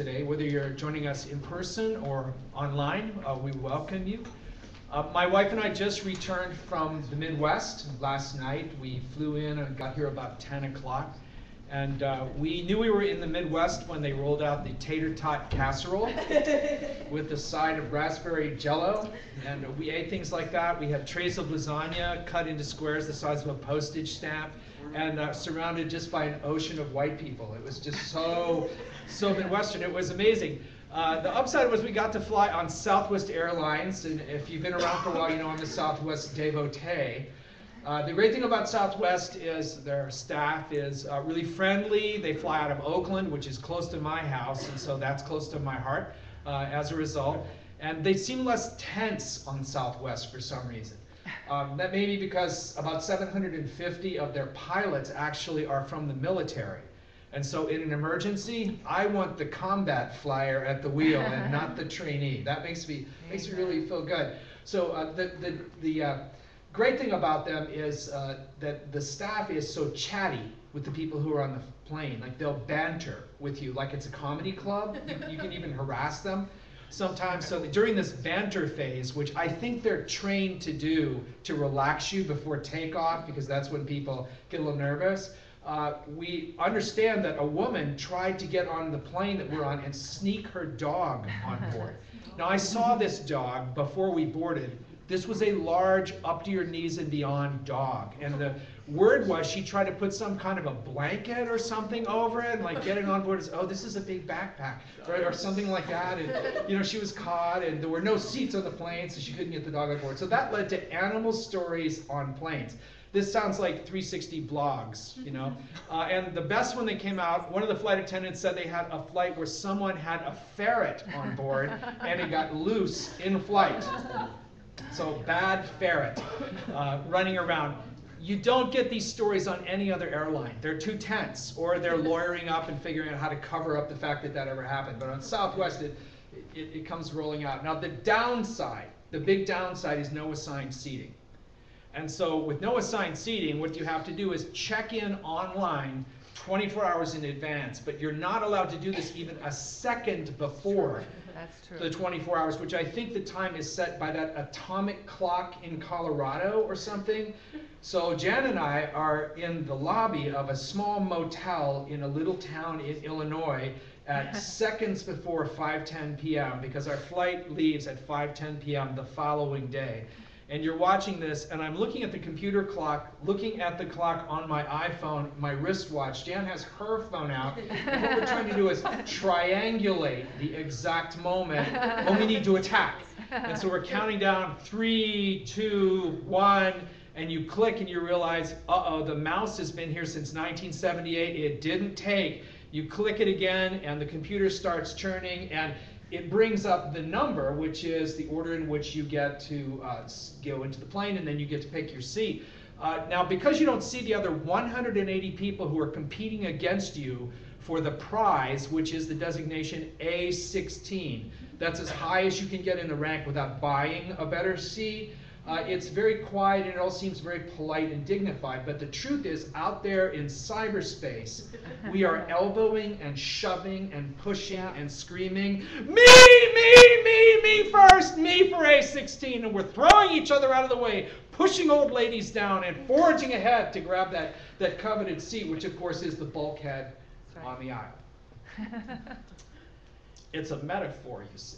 today. Whether you're joining us in person or online, we welcome you. My wife and I just returned from the Midwest last night. We flew in and got here about 10 o'clock. And we knew we were in the Midwest when they rolled out the tater tot casserole with a side of raspberry jello. And we ate things like that. We had trays of lasagna cut into squares the size of a postage stamp and surrounded just by an ocean of white people. It was just so Midwestern. It was amazing. The upside was we got to fly on Southwest Airlines. And if you've been around for a while, you know I'm a Southwest devotee. The great thing about Southwest is their staff is really friendly. They fly out of Oakland, which is close to my house, and so that's close to my heart as a result. And they seem less tense on Southwest for some reason. That may be because about 750 of their pilots actually are from the military. And so in an emergency, I want the combat flyer at the wheel and not the trainee. That makes me really feel good. So the great thing about them is that the staff is so chatty with the people who are on the plane. Like they'll banter with you like it's a comedy club. You can even harass them sometimes. So during this banter phase, which I think they're trained to do to relax you before takeoff, because that's when people get a little nervous, we understand that a woman tried to get on the plane that we're on and sneak her dog on board. Now I saw this dog before we boarded. This was a large, up to your knees and beyond dog. And the word was she tried to put some kind of a blanket or something over it, and like getting on board as, oh, this is a big backpack, right? Or something like that. And she was caught, and there were no seats on the plane, so she couldn't get the dog on board. So that led to animal stories on planes. This sounds like 360 blogs, and the best when they came out, one of the flight attendants said they had a flight where someone had a ferret on board, and it got loose in flight. So bad ferret running around. You don't get these stories on any other airline. They're too tense, or they're lawyering up and figuring out how to cover up the fact that ever happened. But on Southwest, it comes rolling out. Now the downside, the big downside is no assigned seating. And so with no assigned seating, what you have to do is check in online 24 hours in advance. But you're not allowed to do this even a second before. That's true. The 24 hours, which I think the time is set by that atomic clock in Colorado or something. So Jan and I are in the lobby of a small motel in a little town in Illinois at seconds before 5:10 p.m. because our flight leaves at 5:10 p.m. the following day. And you're watching this, and I'm looking at the computer clock, looking at the clock on my iPhone, my wristwatch. Jan has her phone out. And what we're trying to do is triangulate the exact moment when we need to attack. And so we're counting down 3, 2, 1, and you click and you realize, uh-oh, the mouse has been here since 1978. It didn't take. You click it again, and the computer starts churning, and it brings up the number, which is the order in which you get to go into the plane, and then you get to pick your seat. Now, because you don't see the other 180 people who are competing against you for the prize, which is the designation A16, that's as high as you can get in the rank without buying a better seat. It's very quiet, and it all seems very polite and dignified. But the truth is, out there in cyberspace, we are elbowing and shoving and pushing and screaming, me first, me for A16. And we're throwing each other out of the way, pushing old ladies down, and forging ahead to grab that coveted seat, which, of course, is the bulkhead on the aisle. It's a metaphor, you see.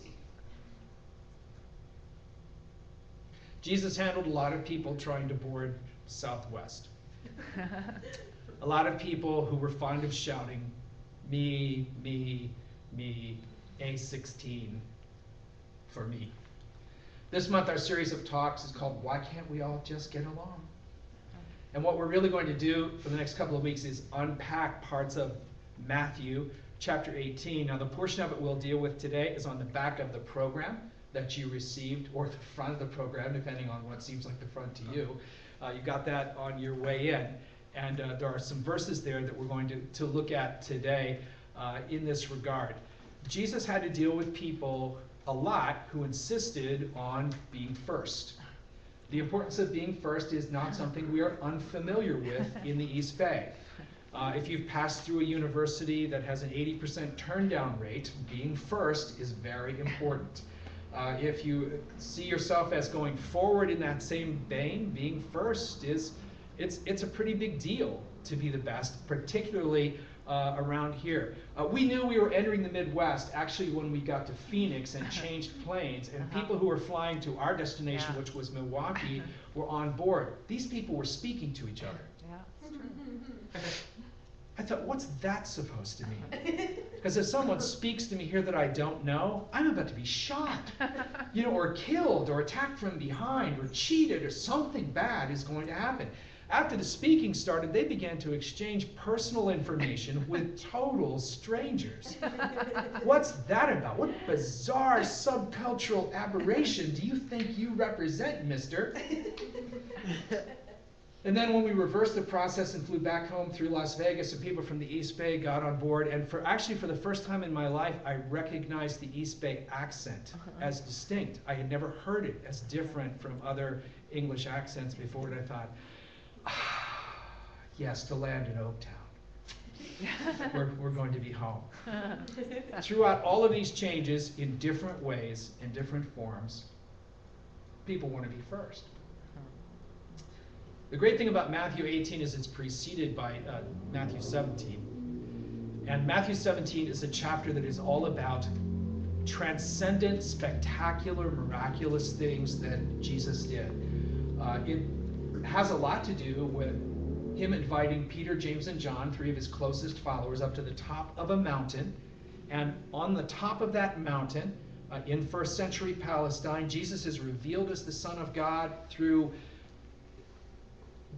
Jesus handled a lot of people trying to board Southwest. A lot of people who were fond of shouting, me, A16 for me. This month our series of talks is called Why Can't We All Just Get Along? And what we're really going to do for the next couple of weeks is unpack parts of Matthew chapter 18. Now the portion of it we'll deal with today is on the back of the program that you received, or the front of the program, depending on what seems like the front to you. You got that on your way in. And there are some verses there that we're going to look at today in this regard. Jesus had to deal with people a lot who insisted on being first. The importance of being first is not something we are unfamiliar with in the East Bay. If you've passed through a university that has an 80% turn down rate, being first is very important. If you see yourself as going forward in that same vein, being first it's a pretty big deal to be the best, particularly around here. We knew we were entering the Midwest actually when we got to Phoenix and changed planes, and people who were flying to our destination, which was Milwaukee, were on board. These people were speaking to each other. I thought, what's that supposed to mean? Because if someone speaks to me here that I don't know, I'm about to be shot, or killed, or attacked from behind, or cheated, or something bad is going to happen. After the speaking started, they began to exchange personal information with total strangers. What's that about? What bizarre subcultural aberration do you think you represent, mister? And then when we reversed the process and flew back home through Las Vegas, some people from the East Bay got on board. And for the first time in my life, I recognized the East Bay accent as distinct. I had never heard it as different from other English accents before, and I thought, yes, to land in Oaktown. We're going to be home. Throughout all of these changes, in different ways, in different forms, people want to be first. The great thing about Matthew 18 is it's preceded by Matthew 17. And Matthew 17 is a chapter that is all about transcendent, spectacular, miraculous things that Jesus did. It has a lot to do with him inviting Peter, James, and John, three of his closest followers, up to the top of a mountain. And on the top of that mountain, in first century Palestine, Jesus is revealed as the Son of God through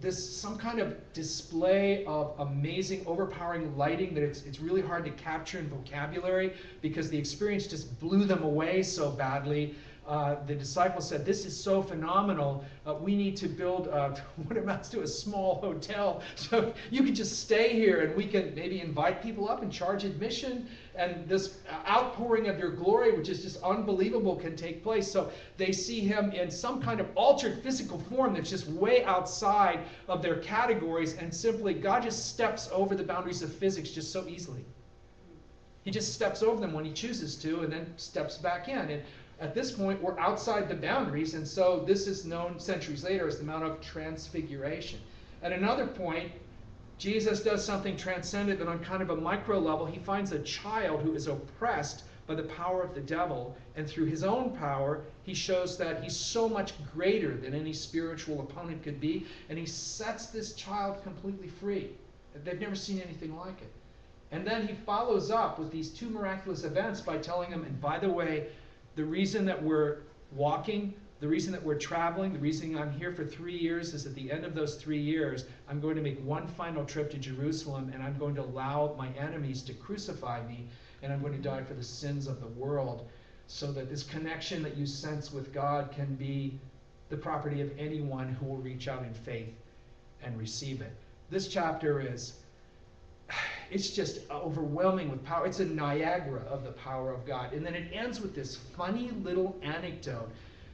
some kind of display of amazing, overpowering lighting that it's really hard to capture in vocabulary because the experience just blew them away so badly. The disciples said, this is so phenomenal, we need to build what amounts to a small hotel so you can just stay here and we can maybe invite people up and charge admission, and this outpouring of your glory, which is just unbelievable, can take place. So they see him in some kind of altered physical form that's just way outside of their categories, and simply God just steps over the boundaries of physics just so easily. He just steps over them when he chooses to and then steps back in. And at this point, we're outside the boundaries, and so this is known centuries later as the Mount of Transfiguration. At another point, Jesus does something transcendent, but on kind of a micro level. He finds a child who is oppressed by the power of the devil, and through his own power, he shows that he's so much greater than any spiritual opponent could be, and he sets this child completely free. They've never seen anything like it. And then he follows up with these two miraculous events by telling them, and by the way, the reason that we're walking, the reason that we're traveling, the reason I'm here for 3 years is at the end of those 3 years, I'm going to make one final trip to Jerusalem, and I'm going to allow my enemies to crucify me, and I'm going to die for the sins of the world, so that this connection that you sense with God can be the property of anyone who will reach out in faith and receive it. This chapter it's just overwhelming with power. It's a Niagara of the power of God. And then it ends with this funny little anecdote.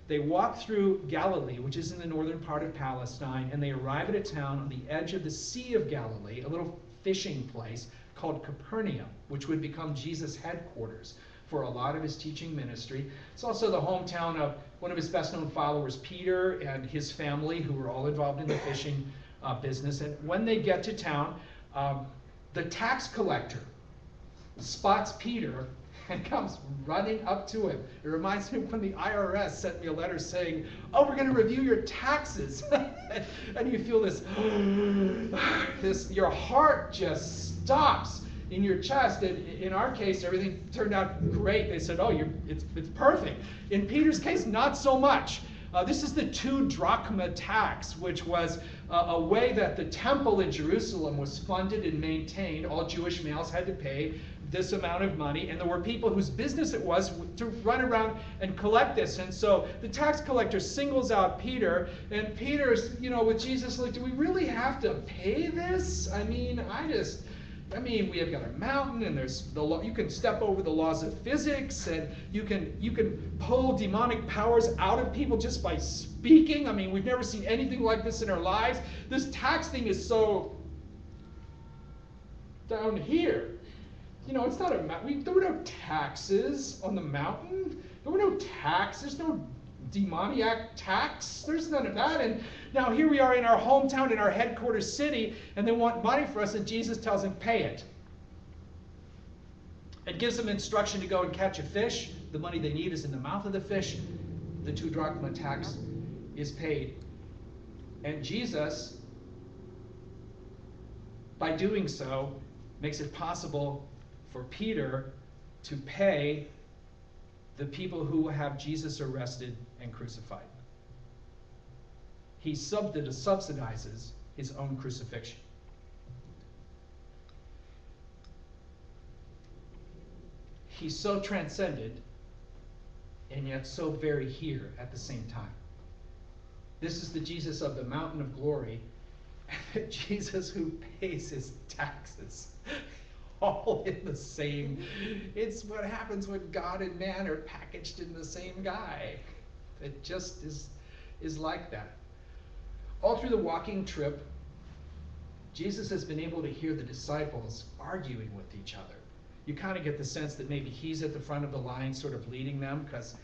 They walk through Galilee, which is in the northern part of Palestine, and they arrive at a town on the edge of the Sea of Galilee, a little fishing place called Capernaum, which would become Jesus' headquarters for a lot of his teaching ministry. It's also the hometown of one of his best-known followers, Peter, and his family, who were all involved in the fishing business. And when they get to town, the tax collector spots Peter and comes running up to him. It reminds me of when the IRS sent me a letter saying, oh, we're going to review your taxes. And you feel your heart just stops in your chest. And in our case, everything turned out great. They said, oh, it's perfect. In Peter's case, not so much. This is the 2 drachma tax, which was a way that the temple in Jerusalem was funded and maintained. All Jewish males had to pay this amount of money, and there were people whose business it was to run around and collect this. And so the tax collector singles out Peter, and Peter's, with Jesus, like, do we really have to pay this? I mean, we have got a mountain, and there's the law. You can step over the laws of physics, and you can pull demonic powers out of people just by speaking. I mean, we've never seen anything like this in our lives. This tax thing is so down here. You know, it's not a mountain. There were no taxes on the mountain. There were no tax. There's no demoniac tax. There's none of that. And now here we are in our hometown, in our headquarters city, and they want money for us, and Jesus tells them, pay it. And gives them instruction to go and catch a fish. The money they need is in the mouth of the fish. The 2 drachma tax is paid. And Jesus, by doing so, makes it possible for Peter to pay the people who have Jesus arrested and crucified. He subsidizes his own crucifixion. He's so transcended and yet so very here at the same time. This is the Jesus of the mountain of glory, and the Jesus who pays his taxes. All in the same. It's what happens when God and man are packaged in the same guy. It just is like that. All through the walking trip, Jesus has been able to hear the disciples arguing with each other. You kind of get the sense that maybe he's at the front of the line sort of leading them, because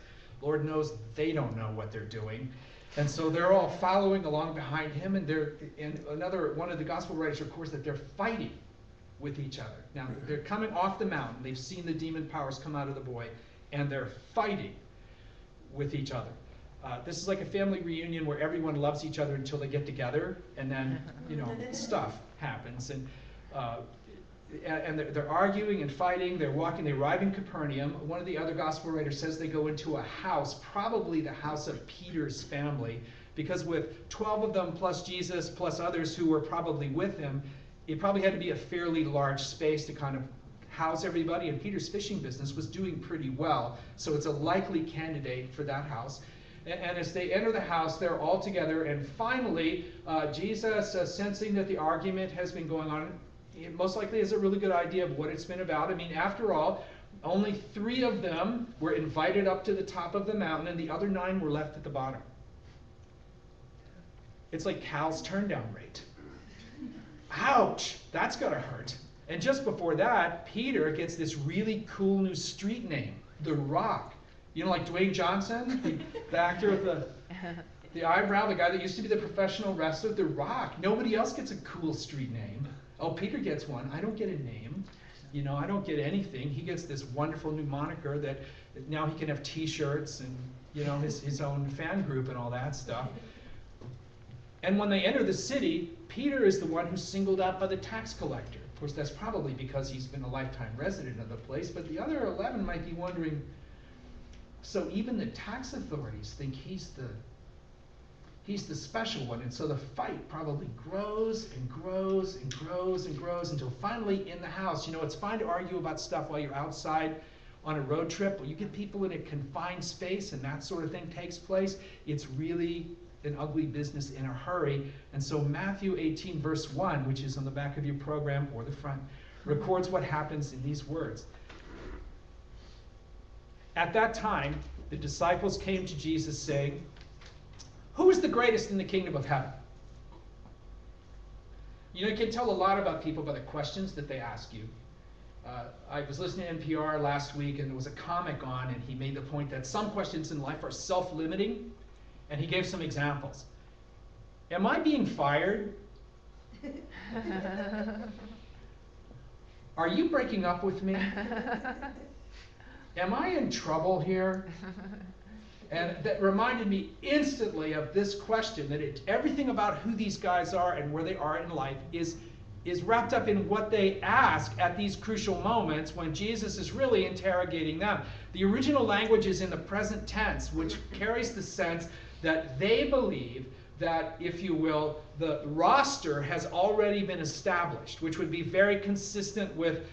Lord knows they don't know what they're doing. And so they're all following along behind him, and one of the gospel writers records that they're fighting with each other. Now, they're coming off the mountain. They've seen the demon powers come out of the boy, and they're fighting with each other. This is like a family reunion where everyone loves each other until they get together, and then, stuff happens. And they're arguing and fighting. They're walking. They arrive in Capernaum. One of the other gospel writers says they go into a house, probably the house of Peter's family, because with 12 of them plus Jesus plus others who were probably with him, it probably had to be a fairly large space to kind of house everybody. And Peter's fishing business was doing pretty well, so it's a likely candidate for that house. And as they enter the house, they're all together. And finally, Jesus, sensing that the argument has been going on, it most likely has a really good idea of what it's been about. I mean, after all, only 3 of them were invited up to the top of the mountain, and the other 9 were left at the bottom. It's like Cal's turndown rate. Ouch, that's gotta hurt. And just before that, Peter gets this really cool new street name, The Rock. You know, like Dwayne Johnson, the actor with the eyebrow, the guy that used to be the professional wrestler, The Rock. Nobody else gets a cool street name. Oh, Peter gets one. I don't get a name. I don't get anything. He gets this wonderful new moniker that now he can have T-shirts and, his own fan group and all that stuff. And when they enter the city, Peter is the one who's singled out by the tax collector. Of course, that's probably because he's been a lifetime resident of the place, but the other 11 might be wondering, so even the tax authorities think he's the special one. And so the fight probably grows and grows and grows and grows until finally in the house, it's fine to argue about stuff while you're outside on a road trip, but you get people in a confined space and that sort of thing takes place. It's really an ugly business in a hurry. And so Matthew 18 verse 1, which is on the back of your program or the front, records what happens in these words. At that time, the disciples came to Jesus saying, "Who is the greatest in the kingdom of heaven?" You can tell a lot about people by the questions that they ask you. I was listening to NPR last week, and there was a comic on, and he made the point that some questions in life are self-limiting, and he gave some examples. Am I being fired? Are you breaking up with me? Am I in trouble here? And that reminded me instantly of this question, that everything about who these guys are and where they are in life is wrapped up in what they ask at these crucial moments when Jesus is really interrogating them. The original language is in the present tense, which carries the sense that they believe that, if you will, the roster has already been established, which would be very consistent with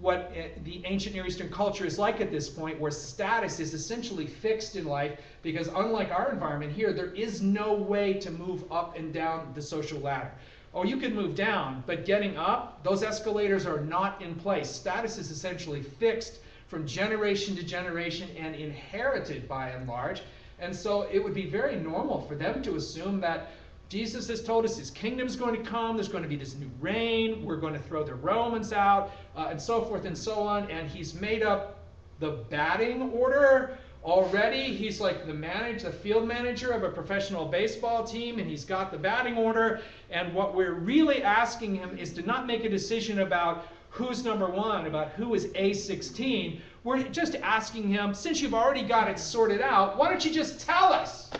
what the ancient Near Eastern culture is like at this point, where status is essentially fixed in life, because unlike our environment here, there is no way to move up and down the social ladder. Oh, you can move down, but getting up, those escalators are not in place. Status is essentially fixed from generation to generation and inherited by and large. And so it would be very normal for them to assume that Jesus has told us his kingdom's going to come. There's going to be this new reign. We're going to throw the Romans out, and so forth and so on. And he's made up the batting order already. He's like the field manager of a professional baseball team, and he's got the batting order. And what we're really asking him is to not make a decision about who's number one, about who is A16. We're just asking him, since you've already got it sorted out, why don't you just tell us?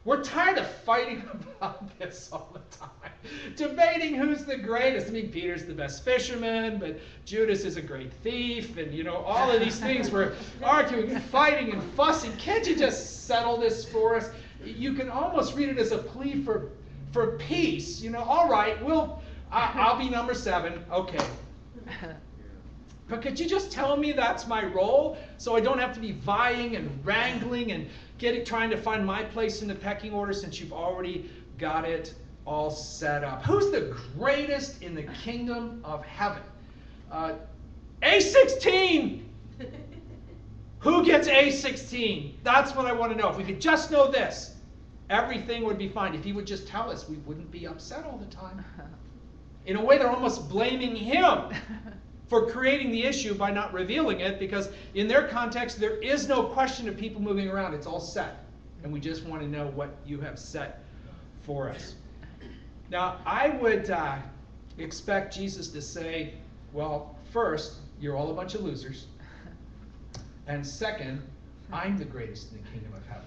We're tired of fighting about this all the time. Debating who's the greatest. I mean, Peter's the best fisherman, but Judas is a great thief. And, all of these things we're arguing and fighting and fussing. Can't you just settle this for us? You can almost read it as a plea for peace. All right, I'll be number 7. Okay. But could you just tell me that's my role so I don't have to be vying and wrangling and trying to find my place in the pecking order since you've already got it all set up? Who's the greatest in the kingdom of heaven? A16! Who gets A16? That's what I want to know. If we could just know this, everything would be fine. If he would just tell us, we wouldn't be upset all the time. In a way, they're almost blaming him for creating the issue by not revealing it, because in their context, there is no question of people moving around. It's all set. And we just want to know what you have set for us. Now, I would expect Jesus to say, well, first, you're all a bunch of losers. And second, I'm the greatest in the kingdom of heaven.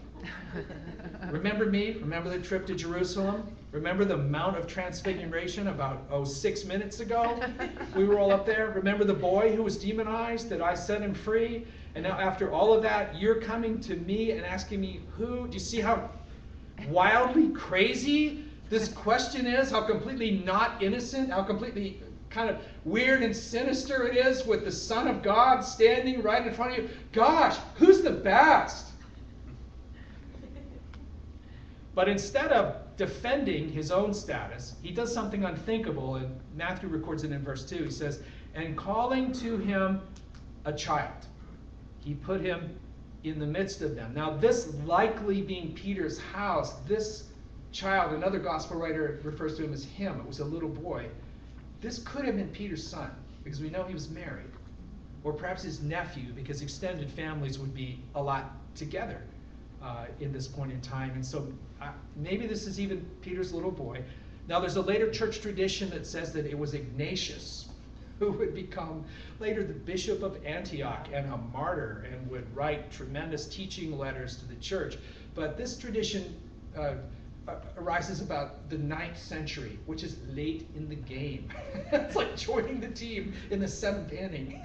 Remember me? Remember the trip to Jerusalem? Remember the Mount of Transfiguration about 6 minutes ago? We were all up there. Remember the boy who was demonized that I set him free? And now after all of that, you're coming to me and asking me who? Do you see how wildly crazy this question is? How completely not innocent? How completely kind of weird and sinister it is with the Son of God standing right in front of you? Gosh, who's the best? But instead of defending his own status, he does something unthinkable, and Matthew records it in verse 2. He says, and calling to him a child, he put him in the midst of them. Now this likely being Peter's house, this child, another gospel writer refers to him as him. It was a little boy. This could have been Peter's son, because we know he was married. Or perhaps his nephew, because extended families would be a lot together in this point in time. And so maybe this is even Peter's little boy. Now there's a later church tradition that says that it was Ignatius who would become later the bishop of Antioch and a martyr and would write tremendous teaching letters to the church. But this tradition arises about the 9th century, which is late in the game. It's like joining the team in the 7th inning.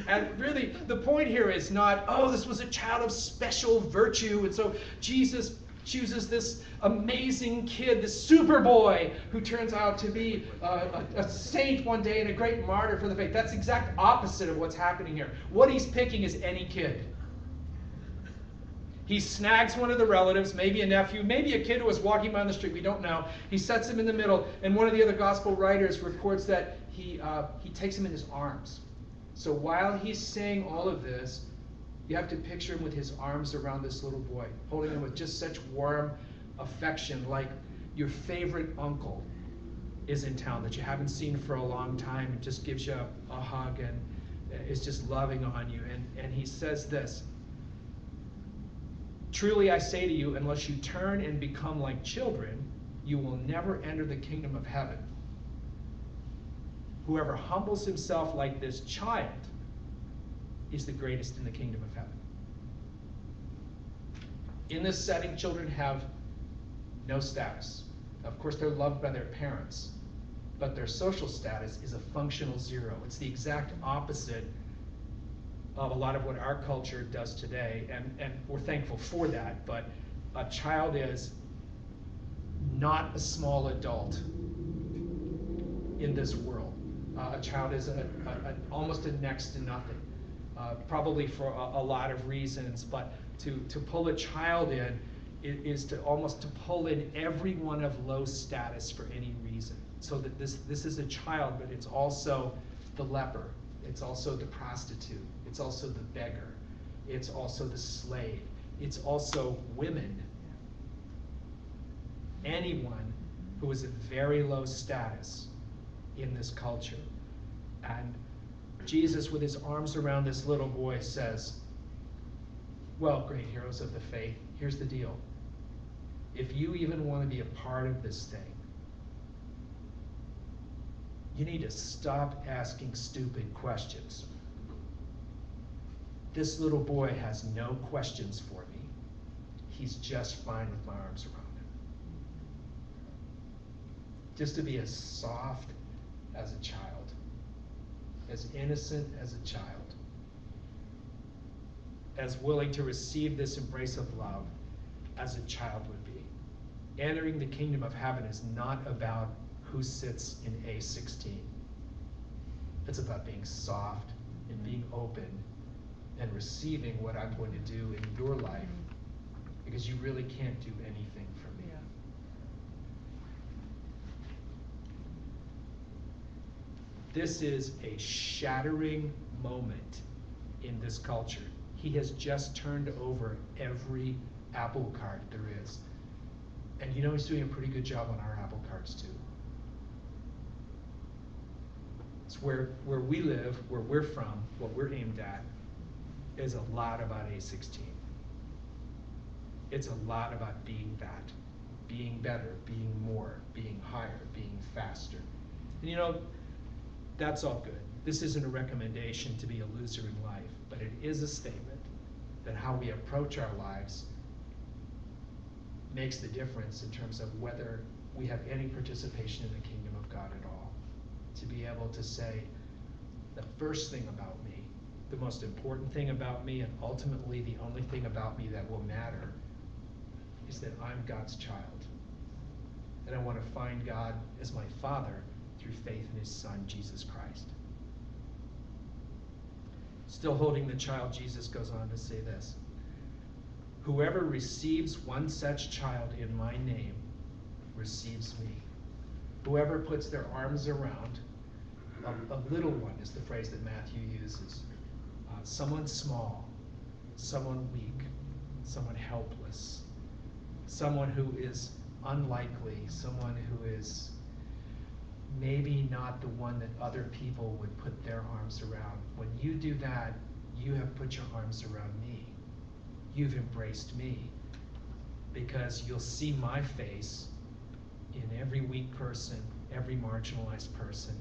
And really, the point here is not, oh, this was a child of special virtue, and so Jesus chooses this amazing kid, this super boy, who turns out to be a saint one day and a great martyr for the faith. That's the exact opposite of what's happening here. What he's picking is any kid. He snags one of the relatives, maybe a nephew, maybe a kid who was walking by on the street, we don't know. He sets him in the middle, and one of the other gospel writers reports that he takes him in his arms. So while he's saying all of this, you have to picture him with his arms around this little boy, holding him with just such warm affection, like your favorite uncle is in town that you haven't seen for a long time and just gives you a hug and is just loving on you. And he says this, truly I say to you, unless you turn and become like children, you will never enter the kingdom of heaven. Whoever humbles himself like this child is the greatest in the kingdom of heaven. In this setting, children have no status. Of course, they're loved by their parents, but their social status is a functional 0. It's the exact opposite of a lot of what our culture does today, and we're thankful for that, but a child is not a small adult in this world. A child is almost a next to nothing, probably for a lot of reasons, but to pull a child in is to almost to pull in everyone of low status for any reason. So that this is a child, but it's also the leper, it's also the prostitute, it's also the beggar, it's also the slave, it's also women. anyone who was of very low status in this culture. And Jesus, with his arms around this little boy, says, well, great heroes of the faith, here's the deal. If you even want to be a part of this thing, you need to stop asking stupid questions. This little boy has no questions for me. He's just fine with my arms around him. Just to be as soft as a child, as innocent as a child, as willing to receive this embrace of love as a child would be. Entering the kingdom of heaven is not about who sits in A16. It's about being soft and being open and receiving what I'm going to do in your life, because you really can't do anything for me. Yeah. This is a shattering moment in this culture. He has just turned over every apple cart there is. And you know he's doing a pretty good job on our apple carts too. It's where we live, where we're from, what we're aimed at, is a lot about A16. It's a lot about being that, being better, being more, being higher, being faster. And you know, that's all good. This isn't a recommendation to be a loser in life, but it is a statement that how we approach our lives makes the difference in terms of whether we have any participation in the kingdom of God at all. To be able to say, the first thing about me, the most important thing about me, and ultimately the only thing about me that will matter, is that I'm God's child. And I want to find God as my Father through faith in his Son, Jesus Christ. Still holding the child, Jesus goes on to say this: whoever receives one such child in my name receives me. Whoever puts their arms around a little one is the phrase that Matthew uses. Someone small, someone weak, someone helpless, someone who is unlikely, someone who is maybe not the one that other people would put their arms around. When you do that, you have put your arms around me. You've embraced me, because you'll see my face in every weak person, every marginalized person,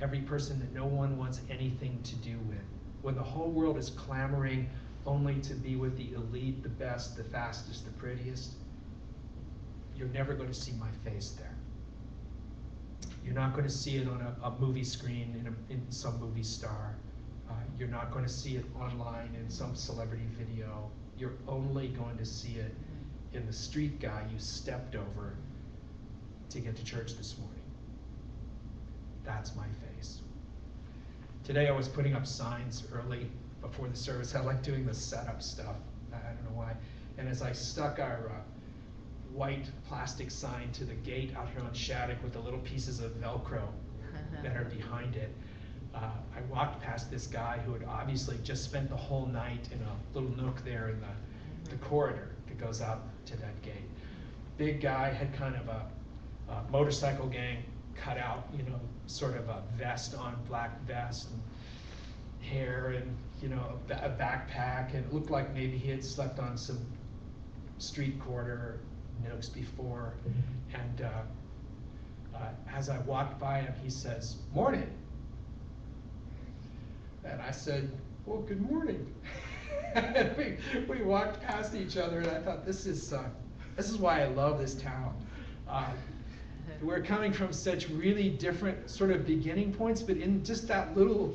every person that no one wants anything to do with. When the whole world is clamoring only to be with the elite, the best, the fastest, the prettiest, you're never going to see my face there. You're not going to see it on a movie screen in some movie star. You're not going to see it online in some celebrity video. You're only going to see it in the street guy you stepped over to get to church this morning. That's my face. Today I was putting up signs early before the service. I like doing the setup stuff. I don't know why. And as I stuck our white plastic sign to the gate out here on Shattuck with the little pieces of Velcro that are behind it, I walked past this guy who had obviously just spent the whole night in a little nook there in the corridor that goes out to that gate. Big guy, had kind of a motorcycle gang cut out, you know, sort of a vest on, black vest, and hair, and you know, a backpack, and it looked like maybe he had slept on some street corner nooks before. And as I walked by him, he says, "Morning." And I said, "Well, good morning." And we walked past each other, and I thought, this is why I love this town. We're coming from such really different sort of beginning points, but in just that little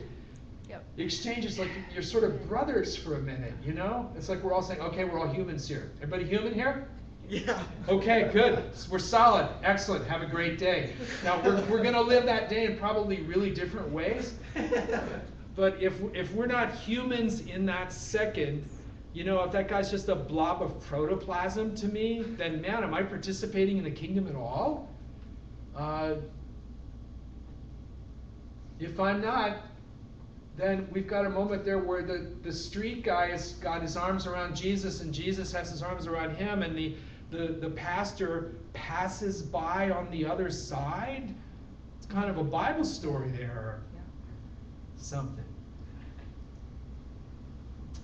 exchange, it's like you're sort of brothers for a minute, you know? It's like we're all saying, okay, we're all humans here. Everybody human here? Yeah. Okay, good. We're solid. Excellent. Have a great day. Now, we're going to live that day in probably really different ways. But if we're not humans in that second, you know, if that guy's just a blob of protoplasm to me, then man, am I participating in the kingdom at all? If I'm not, then we've got a moment there where the street guy has got his arms around Jesus, and Jesus has his arms around him, and the the pastor passes by on the other side. It's kind of a Bible story there, or something.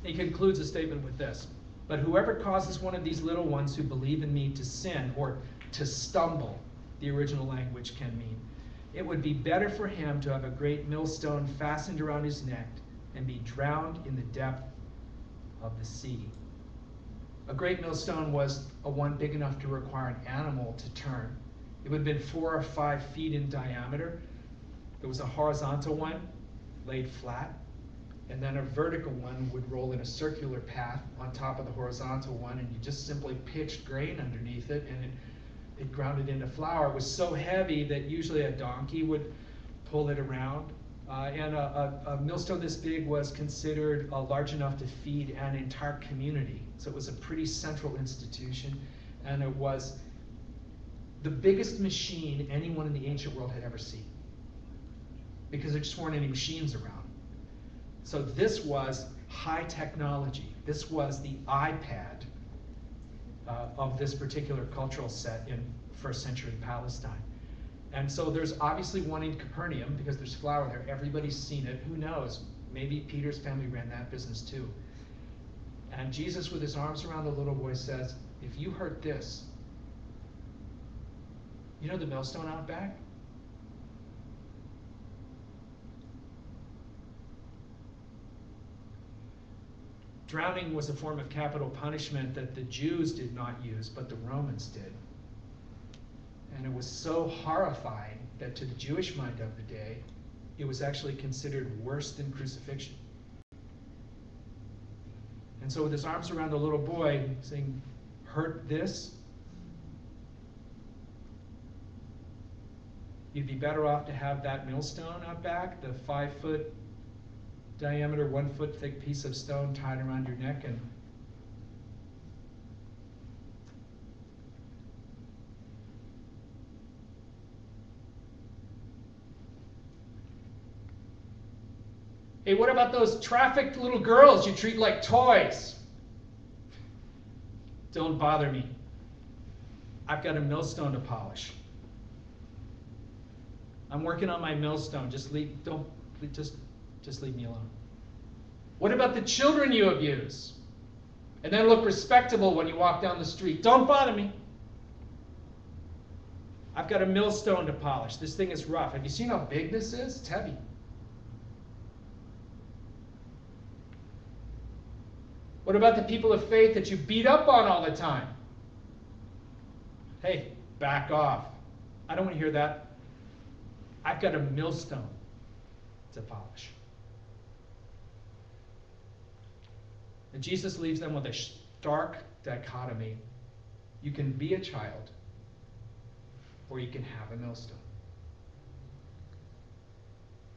He concludes the statement with this: "But whoever causes one of these little ones who believe in me to sin," or to stumble, the original language can mean, "it would be better for him to have a great millstone fastened around his neck and be drowned in the depth of the sea." A great millstone was a one big enough to require an animal to turn. It would have been 4 or 5 feet in diameter. There was a horizontal one laid flat, and then a vertical one would roll in a circular path on top of the horizontal one, and you just simply pitched grain underneath it, and it ground it into flour. It was so heavy that usually a donkey would pull it around. And a millstone this big was considered large enough to feed an entire community. So it was a pretty central institution, and it was the biggest machine anyone in the ancient world had ever seen, because there just weren't any machines around. So this was high technology. This was the iPad of this particular cultural set in first century Palestine. And so there's obviously one in Capernaum, because there's flour there. Everybody's seen it. Who knows? Maybe Peter's family ran that business too. And Jesus, with his arms around the little boy, says, "If you heard this, you know the millstone out back? Drowning was a form of capital punishment that the Jews did not use, but the Romans did. And it was so horrifying that to the Jewish mind of the day, it was actually considered worse than crucifixion. And so with his arms around the little boy, saying, "Heard this? You'd be better off to have that millstone out back, the 5-foot diameter, 1-foot thick piece of stone tied around your neck, and hey, what about those trafficked little girls you treat like toys? Don't bother me. I've got a millstone to polish. I'm working on my millstone. Just leave me alone." What about the children you abuse and then look respectable when you walk down the street? Don't bother me. I've got a millstone to polish. This thing is rough. Have you seen how big this is? It's heavy. What about the people of faith that you beat up on all the time? Hey, back off. I don't want to hear that. I've got a millstone to polish. And Jesus leaves them with a stark dichotomy. You can be a child, or you can have a millstone.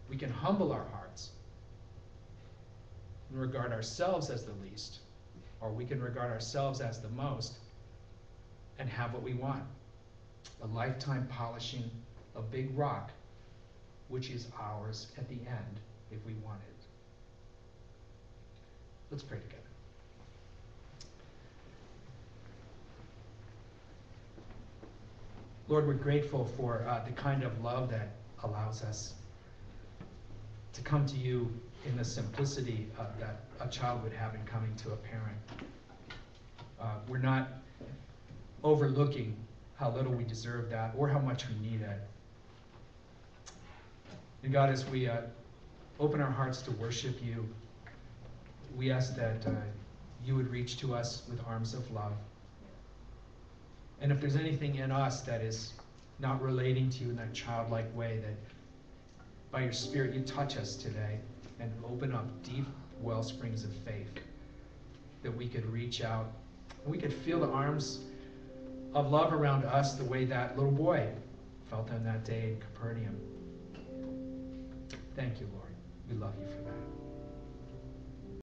We can humble our hearts and regard ourselves as the least, or we can regard ourselves as the most and have what we want. A lifetime polishing a big rock, which is ours at the end if we want it. Let's pray together. Lord, we're grateful for the kind of love that allows us to come to you in the simplicity that a child would have in coming to a parent. We're not overlooking how little we deserve that or how much we need it. And God, as we open our hearts to worship you, we ask that you would reach to us with arms of love. And if there's anything in us that is not relating to you in that childlike way, that by your Spirit you touch us today and open up deep well springs of faith, that we could reach out and we could feel the arms of love around us the way that little boy felt on that day in Capernaum. Thank you, Lord. We love you for that.